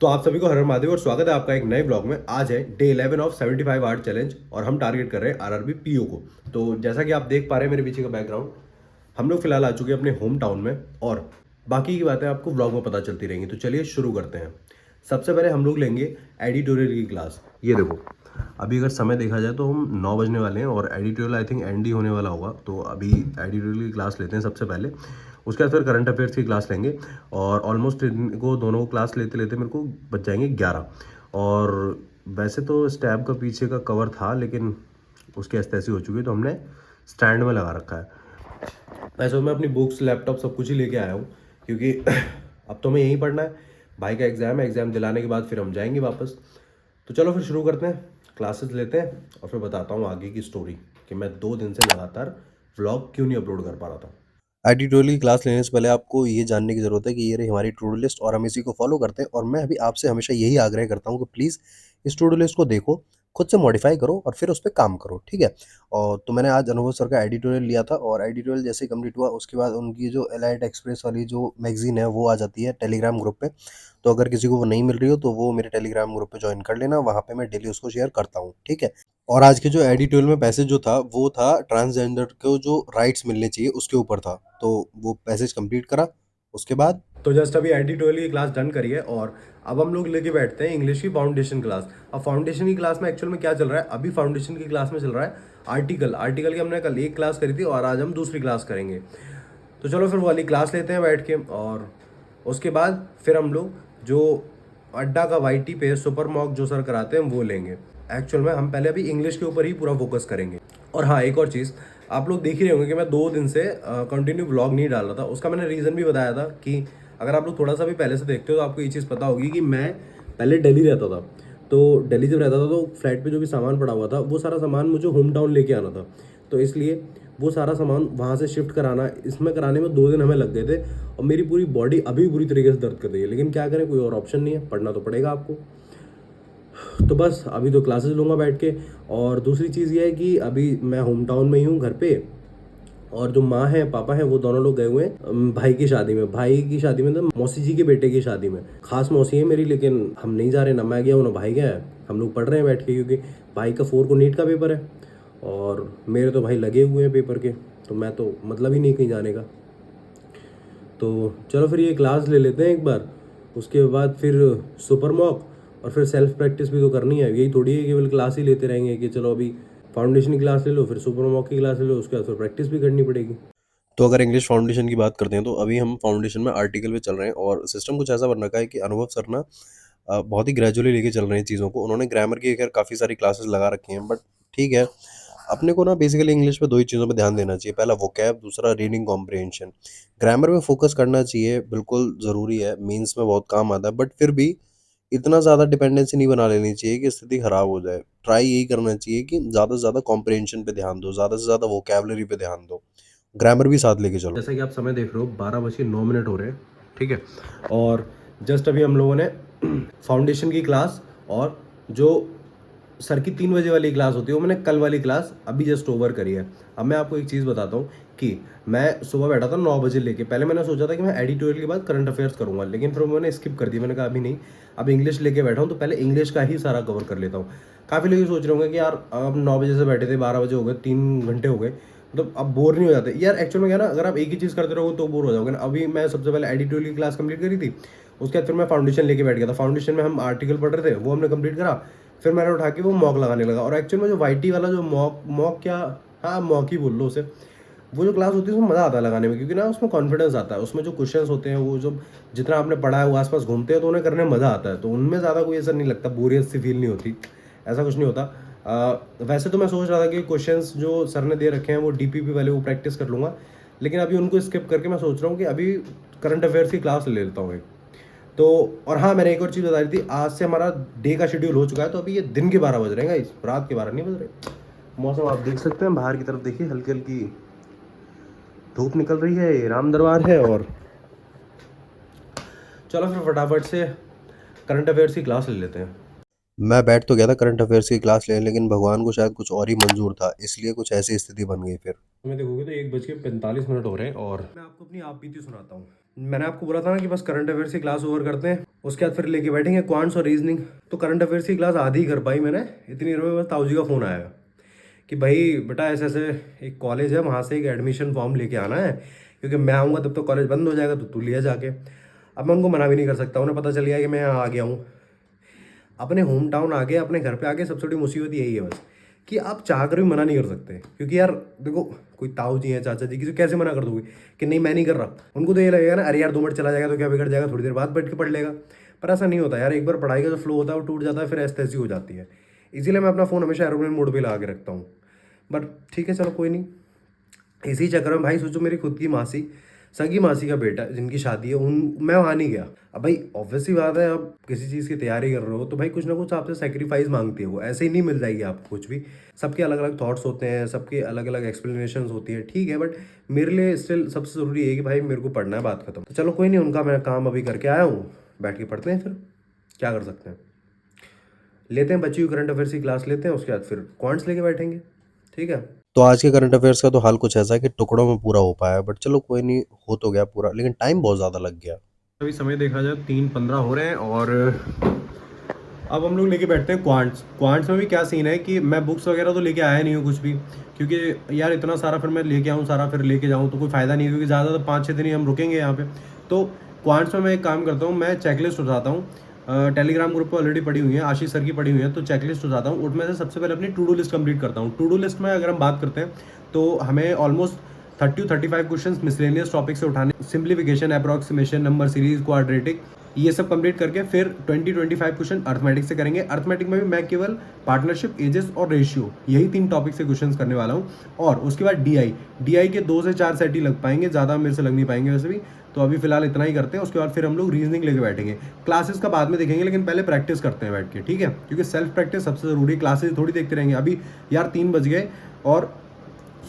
तो आप सभी को हर हर महादेव और स्वागत है आपका एक नए ब्लॉग में। आज है डे 11 ऑफ 75 आवर चैलेंज और हम टारगेट कर रहे हैं आरआरबी पीओ को। तो जैसा कि आप देख पा रहे हैं मेरे पीछे का बैकग्राउंड, हम लोग फिलहाल आ चुके हैं अपने होम टाउन में और बाकी की बातें आपको ब्लॉग में पता चलती रहेंगी। तो चलिए शुरू करते हैं। सबसे पहले हम लोग लेंगे एडिटोरियल की क्लास। ये देखो, अभी अगर समय देखा जाए तो हम 9 बजने वाले हैं और editorial I think and he होने वाला होगा। तो अभी एडिटोरियल की क्लास लेते हैं सबसे पहले, उसके बाद फिर करंट अफेयर्स की क्लास लेंगे और ऑलमोस्ट इनको दोनों को क्लास लेते लेते मेरे को बच जाएंगे 11। और वैसे तो स्टैब का पीछे का कवर था लेकिन उसकी ऐसी हो चुकी है तो हमने स्टैंड में लगा रखा है। वैसे तो मैं अपनी बुक्स लैपटॉप सब कुछ ही लेके आया हूँ क्योंकि अब तो मैं यहीं पढ़ना है। भाई का एग्ज़ाम है, एग्ज़ाम दिलाने के बाद फिर हम जाएंगे वापस। तो चलो फिर शुरू करते हैं, क्लासेस लेते हैं और फिर बताता हूँ आगे की स्टोरी कि मैं 2 दिन से लगातार व्लॉग क्यों नहीं अपलोड कर पा रहा था। एडिटोरियल की क्लास लेने से पहले आपको ये जानने की ज़रूरत है कि ये रही हमारी टू डू लिस्ट और हम इसी को फॉलो करते हैं। और मैं अभी आपसे हमेशा यही आग्रह करता हूँ कि प्लीज़ इस टू डू लिस्ट को देखो, खुद से मॉडिफाई करो और फिर उस पे काम करो, ठीक है? और तो मैंने आज अनुभव सर का एडिटोरियल लिया था और एडिटोरियल जैसे ही कंप्लीट हुआ उसके बाद उनकी जो एलाइट एक्सप्रेस वाली जो मैगज़ीन है वो आ जाती है टेलीग्राम ग्रुप पे। तो अगर किसी को वो नहीं मिल रही हो तो वो मेरे टेलीग्राम ग्रुप पे जॉइन कर लेना, वहाँ पे मैं डेली उसको शेयर करता हूँ, ठीक है? और आज के जो एडिटोरियल में पैसेज जो था वो था ट्रांसजेंडर को जो राइट्स मिलने चाहिए उसके ऊपर था। तो वो पैसेज कंप्लीट करा उसके बाद तो जस्ट अभी एडिटोरियल की क्लास डन करी है और अब हम लोग लेके बैठते हैं इंग्लिश की फाउंडेशन क्लास। अब फाउंडेशन की क्लास में एक्चुअल में क्या चल रहा है, अभी फाउंडेशन की क्लास में चल रहा है आर्टिकल। आर्टिकल की हमने कल एक क्लास करी थी और आज हम दूसरी क्लास करेंगे। तो चलो फिर वो वाली क्लास लेते हैं बैठ के और उसके बाद फिर हम लोग जो अड्डा का वाईटी पे सुपर मॉक जो सर कराते हैं वो लेंगे। एक्चुअल में हम पहले अभी इंग्लिश के ऊपर ही पूरा फोकस करेंगे। और हाँ, एक और चीज़, आप लोग देख ही रहे होंगे कि मैं 2 दिन से कंटिन्यू ब्लॉग नहीं डाल रहा था। उसका मैंने रीज़न भी बताया था कि अगर आप लोग थोड़ा सा भी पहले से देखते हो तो आपको ये चीज़ पता होगी कि मैं पहले दिल्ली रहता था। तो दिल्ली जब रहता था तो फ्लैट पे जो भी सामान पड़ा हुआ था वो सारा सामान मुझे होम टाउन लेके आना था। तो इसलिए वो सारा सामान वहाँ से शिफ्ट कराना, इसमें कराने में 2 दिन हमें लग गए थे और मेरी पूरी बॉडी अभी बुरी तरीके से दर्द कर रही है। लेकिन क्या करें, कोई और ऑप्शन नहीं है, पढ़ना तो पड़ेगा आपको। तो बस अभी तो क्लासेस लूँगा बैठ के। और दूसरी चीज़ ये है कि अभी मैं होम टाउन में ही हूँ घर पे और जो माँ है पापा है वो दोनों लोग गए हुए हैं भाई की शादी में। भाई की शादी में तो मौसी जी के बेटे की शादी में, खास मौसी है मेरी, लेकिन हम नहीं जा रहे, ना मैं गया हूँ ना भाई गया है। हम लोग पढ़ रहे हैं बैठ के क्योंकि भाई का 4 को नीट का पेपर है और मेरे तो भाई लगे हुए हैं पेपर के। तो मैं तो मतलब ही नहीं कहीं जाने का। तो चलो फिर ये क्लास ले लेते हैं एक बार, उसके बाद फिर सुपर मॉक और फिर सेल्फ प्रैक्टिस भी तो करनी है। यही थोड़ी है कि केवल क्लास ही लेते रहेंगे कि चलो अभी फाउंडेशन की क्लास ले लो फिर सुपर मॉक की क्लास ले लो, उसके बाद फिर प्रैक्टिस भी करनी पड़ेगी। तो अगर इंग्लिश फाउंडेशन की बात करते हैं तो अभी हम फाउंडेशन में आर्टिकल पे चल रहे हैं और सिस्टम कुछ ऐसा बन रखा है कि अनुभव सर ना बहुत ही ग्रेजुअली लेके चल रहे हैं चीज़ों को। उन्होंने ग्रामर की खैर काफ़ी सारी क्लासेस लगा रखी हैं बट ठीक है, अपने को ना बेसिकली इंग्लिश पे 2 ही चीज़ों पे ध्यान देना चाहिए। पहला वोकैब, दूसरा रीडिंग कॉम्प्रिहेंशन। ग्रामर में फोकस करना चाहिए, बिल्कुल ज़रूरी है, मेंस में बहुत काम आता है बट फिर भी इतना ज़्यादा डिपेंडेंसी नहीं बना लेनी चाहिए कि स्थिति खराब हो जाए। ट्राई यही करना चाहिए कि ज़्यादा से ज़्यादा कॉम्प्रिहेंशन पे ध्यान दो, ज़्यादा से ज़्यादा वोकैबुलरी पे ध्यान दो, ग्रामर भी साथ लेके चलो। जैसा कि आप समय देख रहे हो 12:09 हो रहे हैं, ठीक है? और जस्ट अभी हम लोगों ने फाउंडेशन की क्लास और जो सर की 3 बजे वाली क्लास होती है वो मैंने कल वाली क्लास अभी जस्ट ओवर करी है। अब मैं आपको एक चीज़ बताता हूँ कि मैं सुबह बैठा था 9 बजे लेके। पहले मैंने सोचा था कि मैं एडिटोरियल के बाद करंट अफेयर्स करूँगा लेकिन फिर मैंने स्किप कर दिया। मैंने कहा अभी नहीं, अब इंग्लिश लेके बैठा हूँ तो पहले इंग्लिश का ही सारा कवर कर लेता हूँ। काफ़ी लोग ये सोच रहे होंगे कि यार अब 9 बजे से बैठे थे, 12 बजे हो गए, 3 घंटे हो गए, मतलब अब बोर नहीं हो जाते यार? एक्चुअल में क्या ना, अगर आप एक ही चीज़ करते रहोगे तो बोर हो जाओगे ना। अभी मैं सबसे पहले एडिटोरियल की क्लास कंप्लीट करी थी, उसके बाद फिर मैं फाउंडेशन लेके बैठ गया था। फाउंडेशन में हम आर्टिकल पढ़ रहे थे, वो हमने कंप्लीट करा। फिर मैंने उठा के वो मॉक लगाने लगा और एक्चुअल में जो वाईटी वाला जो मॉक मॉक क्या, हाँ मॉक ही बोल लो उसे, वो जो क्लास होती है उसमें मज़ा आता है लगाने में क्योंकि ना उसमें कॉन्फिडेंस आता है। उसमें जो क्वेश्चंस होते हैं वो जो जितना आपने पढ़ा है वो आसपास घूमते हैं तो उन्हें करने में मज़ा आता है। तो उनमें ज़्यादा कोई ऐसा नहीं लगता, बोरियत सी फील नहीं होती, ऐसा कुछ नहीं होता। वैसे तो मैं सोच रहा था कि क्वेश्चंस जो सर ने दे रखे हैं वो डीपीपी वाले वो प्रैक्टिस कर लूँगा, लेकिन अभी उनको स्किप करके मैं सोच रहा हूँ कि अभी करंट अफेयर्स की क्लास ले लेता हूँ एक। तो और हाँ, मैंने एक और चीज़ बता रही थी, आज से हमारा डे का शेड्यूल हो चुका है। तो अभी ये दिन के 12 बज रहे हैं, इस रात के 12 नहीं बज रहे। मौसम आप देख सकते हैं, बाहर की तरफ देखिए हल्की हल्की धूप निकल रही है, ये राम दरबार है। और चलो फिर फटाफट से करंट अफेयर्स की क्लास ले लेते हैं। मैं बैठ तो गया था करंट अफेयर्स की क्लास लेने, लेकिन भगवान को शायद कुछ और ही मंजूर था, इसलिए कुछ ऐसी स्थिति बन गई। फिर मैं देखोगे तो 1:45 हो रहे हैं और मैं आपको अपनी आप बीती सुनाता हूँ। मैंने आपको बोला था ना कि बस करंट अफेयर्स की क्लास ओवर करते हैं, उसके बाद फिर लेके बैठेंगे क्वांट्स और रीजनिंग। तो करंट अफेयर्स की क्लास आधी ही कर पाई मैंने, इतनी देर में बस ताऊ जी का फ़ोन आया कि भाई बेटा ऐसे ऐसे एक कॉलेज है, वहाँ से एक एडमिशन फॉर्म लेके आना है, क्योंकि मैं आऊँगा तब तो कॉलेज बंद हो जाएगा, तो तू लिया जाके। अब मैं उनको मना भी नहीं कर सकता, उन्हें पता चल गया कि मैं यहाँ आ गया हूँ, अपने होम टाउन आ गए, अपने घर पे आ गए। सबसे बड़ी मुसीबत यही है बस कि आप चाह कर भी मना नहीं कर सकते, क्योंकि यार देखो, कोई ताऊ जी हैं, चाचा जी, किसी को कैसे मना कर दोगे कि नहीं मैं नहीं कर रहा। उनको तो ये लगेगा ना, अरे यार 2 मिनट चला जाएगा तो क्या बिगड़ जाएगा, थोड़ी देर बाद बैठ के पढ़ लेगा। पर ऐसा नहीं होता यार, एक बार पढ़ाई का जो फ्लो होता है वो टूट जाता है, फिर ऐसी तैसी हो जाती है। इसीलिए मैं अपना फ़ोन हमेशा एरोप्लेन मोड पे लगा के रखता हूँ। बट ठीक है, चलो कोई नहीं। इसी चक्कर में भाई सोचो, मेरी खुद की मासी, सगी मासी का बेटा जिनकी शादी है, उन मैं वहाँ नहीं गया। अब भाई ऑब्वियस सी बात है, अब किसी चीज़ की तैयारी कर रहे हो तो भाई कुछ ना कुछ आपसे सेक्रीफाइस मांगती है वो, ऐसे ही नहीं मिल जाएगी आपको कुछ भी। सबके अलग अलग थॉट्स होते हैं, सबके अलग अलग एक्सप्लेनेशन होती है, ठीक है। बट मेरे लिए स्टिल सबसे ज़रूरी है कि भाई मेरे को पढ़ना है, बात खत्म। तो चलो कोई नहीं, उनका मैं काम अभी करके आया हूँ, बैठ के पढ़ते हैं फिर, क्या कर सकते हैं। लेते हैं बच्ची हुई करंट अफेयर्स की क्लास लेते हैं, उसके बाद फिर क्वांट्स लेके बैठेंगे, ठीक है। तो आज के करंट अफेयर्स का तो हाल कुछ ऐसा है कि टुकड़ों में पूरा हो पाया, बट चलो कोई नहीं, हो तो गया पूरा, लेकिन टाइम बहुत ज़्यादा लग गया। अभी समय देखा जाए 3:15 हो रहे हैं, और अब हम लोग लेके बैठते हैं क्वांट्स। क्वांट्स में भी क्या सीन है कि मैं बुक्स वगैरह तो लेके आया नहीं हूँ कुछ भी, क्योंकि यार इतना सारा फिर मैं लेके आऊँ सारा, फिर लेके जाऊँ तो कोई फ़ायदा नहीं है, क्योंकि ज़्यादा तो 5-6 दिन ही हम रुकेंगे यहाँ पे। तो क्वांट्स में मैं एक काम करता हूँ, मैं चेकलिस्ट उठाता हूँ। टेलीग्राम ग्रुप पर ऑलरेडी पड़ी हुई है, आशीष सर की पड़ी हुई है, तो चेकलिस्ट उठाता हूँ, उसमें से सबसे पहले अपनी टू डू लिस्ट कंप्लीट करता हूँ। टू डू लिस्ट में अगर हम बात करते हैं तो हमें ऑलमोस्ट 30-35 क्वेश्चन मिसलेनियस टॉपिक से उठाने, simplification, approximation, number series, quadratic, ये सब कंप्लीट करके फिर 20-25 क्वेश्चन अर्थमेटिक से करेंगे। अर्थमेटिक में भी मैं केवल पार्टनरशिप, एजेस और रेशियो, यही 3 टॉपिक से क्वेश्चन करने वाला हूँ। और उसके बाद डीआई के 2 से 4 सेट ही लग पाएंगे, ज़्यादा मेरे से लग नहीं पाएंगे वैसे भी। तो अभी फिलहाल इतना ही करते हैं, उसके बाद फिर हम लोग रीजनिंग लेके बैठेंगे। क्लासेस का बाद में देखेंगे, लेकिन पहले प्रैक्टिस करते हैं बैठ के, ठीक है, क्योंकि सेल्फ प्रैक्टिस सबसे ज़रूरी। क्लासेस थोड़ी देखते रहेंगे। अभी यार 3 बज गए, और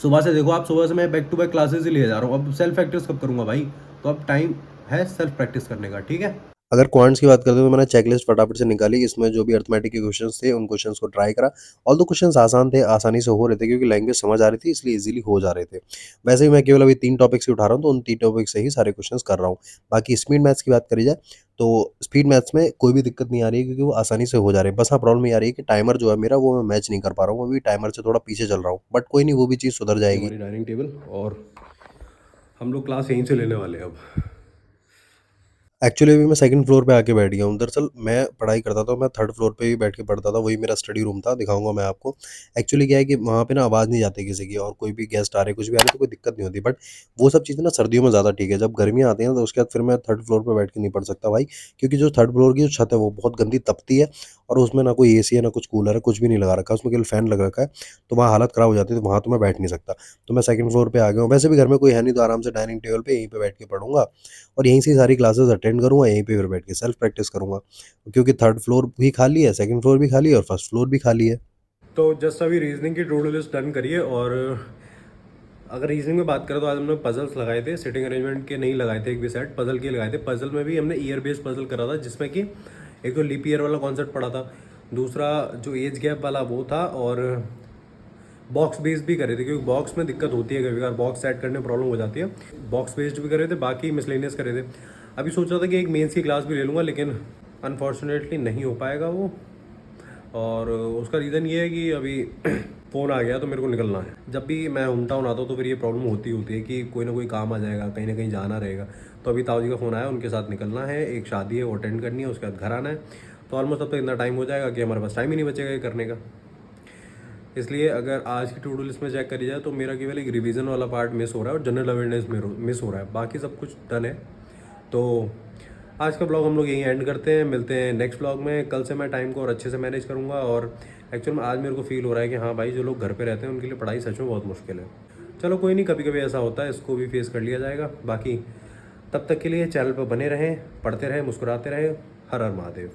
सुबह से देखो आप, सुबह से मैं बैक टू बैक क्लासेस ही ले जा रहा हूँ। अब सेल्फ प्रैक्टिस कब करूँगा भाई? तो अब टाइम है सेल्फ प्रैक्टिस करने का, ठीक है। अगर क्वांट्स की बात करते हैं तो मैंने चेकलिस्ट फटाफट से निकाली, इसमें जो भी अर्थमेटिक के क्वेश्चंस थे उन क्वेश्चंस को ट्राई करा। ऑल दो क्वेश्चंस आसान थे, आसानी से हो रहे थे, क्योंकि लैंग्वेज समझ आ रही थी, इसलिए इजीली हो जा रहे थे। वैसे ही मैं केवल अभी 3 टॉपिक्स ही उठा रहा हूँ, तो उन 3 टॉपिक से ही सारे क्वेश्चंस कर रहा हूँ। बाकी स्पीड मैथ्स की बात करी जाए तो स्पीड मैथ्स में कोई भी दिक्कत नहीं आ रही है, क्योंकि वो आसानी से हो जा रहे हैं। बस हाँ, प्रॉब्लम ये आ रही है कि टाइमर जो है मेरा, वो मैं मैच नहीं कर पा रहा हूँ, अभी टाइमर से थोड़ा पीछे चल रहा हूँ, बट कोई नहीं, वो भी चीज़ सुधर जाएगी। हमारी डाइनिंग टेबल, और हम लोग क्लास यहीं से लेने वाले हैं अब। एक्चुअली अभी मैं सेकंड फ्लोर पे आके बैठ गया हूँ। दरअसल मैं पढ़ाई करता था, मैं थर्ड फ्लोर पे ही बैठ के पढ़ता था, वही मेरा स्टडी रूम था, दिखाऊँगा मैं आपको। एक्चुअली क्या है कि वहाँ पे ना आवाज़ नहीं जाती किसी की, और कोई भी गेस्ट आ रहे, कुछ भी आ रहे, तो कोई दिक्कत नहीं होती। बट वो सब चीज़ें ना सर्दियों में ज़्यादा ठीक है, जब गर्मियाँ आती हैं ना, तो उसके बाद फिर मैं थर्ड फ्लोर पे बैठ के नहीं पढ़ सकता भाई, क्योंकि जो थर्ड फ्लोर की जो छत है वो बहुत गंदी तपती है, और उसमें ना कोई एसी है, ना कुछ कूलर है, कुछ भी नहीं लगा रखा है, उसमें केवल फ़ैन लगा रखा है। तो वहाँ हालत ख़राब हो जाती है, तो वहाँ तो मैं बैठ नहीं सकता। तो मैं सेकंड फ्लोर पे आ गया हूँ। वैसे भी घर में कोई है नहीं, तो आराम से डाइनिंग टेबल पे यहीं पे बैठ के पढ़ूँगा, और यहीं से ही सारी क्लासेस अटेंड करूँगा, यहीं पे फिर बैठ के सेल्फ प्रैक्टिस करूँगा, क्योंकि थर्ड फ्लोर भी खाली है, सेकंड फ्लोर भी खाली है, और फर्स्ट फ्लोर भी खाली है। तो जस्ट अभी रीजनिंग की टू डू लिस्ट डन करिए। और अगर रीजनिंग में बात करें तो आज हमने पजल्स लगाए थे, सिटिंग अरेंजमेंट के नहीं लगाए थे, एक भी सेट पजल के लगाए थे। पजल में भी हमने ईयर बेस्ड पजल करा था, जिसमें कि एक तो लीप ईयर वाला कॉन्सेप्ट पढ़ा था, दूसरा जो एज गैप वाला वो था, और बॉक्स बेस्ड भी करे थे, क्योंकि बॉक्स में दिक्कत होती है, कभी कभार बॉक्स सेट करने में प्रॉब्लम हो जाती है। बॉक्स बेस्ड भी करे थे, बाकी मिसलेनियस करे थे। अभी सोच रहा था कि एक मेंस की क्लास भी ले लूँगा, लेकिन अनफॉर्चुनेटली नहीं हो पाएगा वो। और उसका रीज़न ये है कि अभी फ़ोन आ गया तो मेरे को निकलना है। जब भी मैं होम टाउन आता हूँ तो फिर ये प्रॉब्लम होती है कि कोई ना कोई काम आ जाएगा, कहीं ना कहीं जाना रहेगा। तो अभी ताऊ जी का फ़ोन आया, उनके साथ निकलना है, एक शादी है वो अटेंड करनी है, उसके बाद घर आना है। तो ऑलमोस्ट अब तक इतना टाइम हो जाएगा कि हमारे पास टाइम ही नहीं बचेगा ये करने का। इसलिए अगर आज की टू डू लिस्ट में चेक करी जाए तो मेरा केवल एक रिवीजन वाला पार्ट मिस हो रहा है, और जनरल अवेयरनेस मिस हो रहा है, बाकी सब कुछ डन है। तो आज का ब्लॉग हम लोग यहीं एंड करते हैं, मिलते हैं नेक्स्ट ब्लॉग में। कल से मैं टाइम को और अच्छे से मैनेज करूँगा। और एक्चुअल में आज मेरे को फील हो रहा है कि हाँ भाई, जो लोग घर पे रहते हैं उनके लिए पढ़ाई सच में बहुत मुश्किल है। चलो कोई नहीं, कभी कभी ऐसा होता है, इसको भी फेस कर लिया जाएगा। बाकी तब तक के लिए चैनल पर बने रहें, पढ़ते रहें, मुस्कुराते रहें। हर हर महादेव।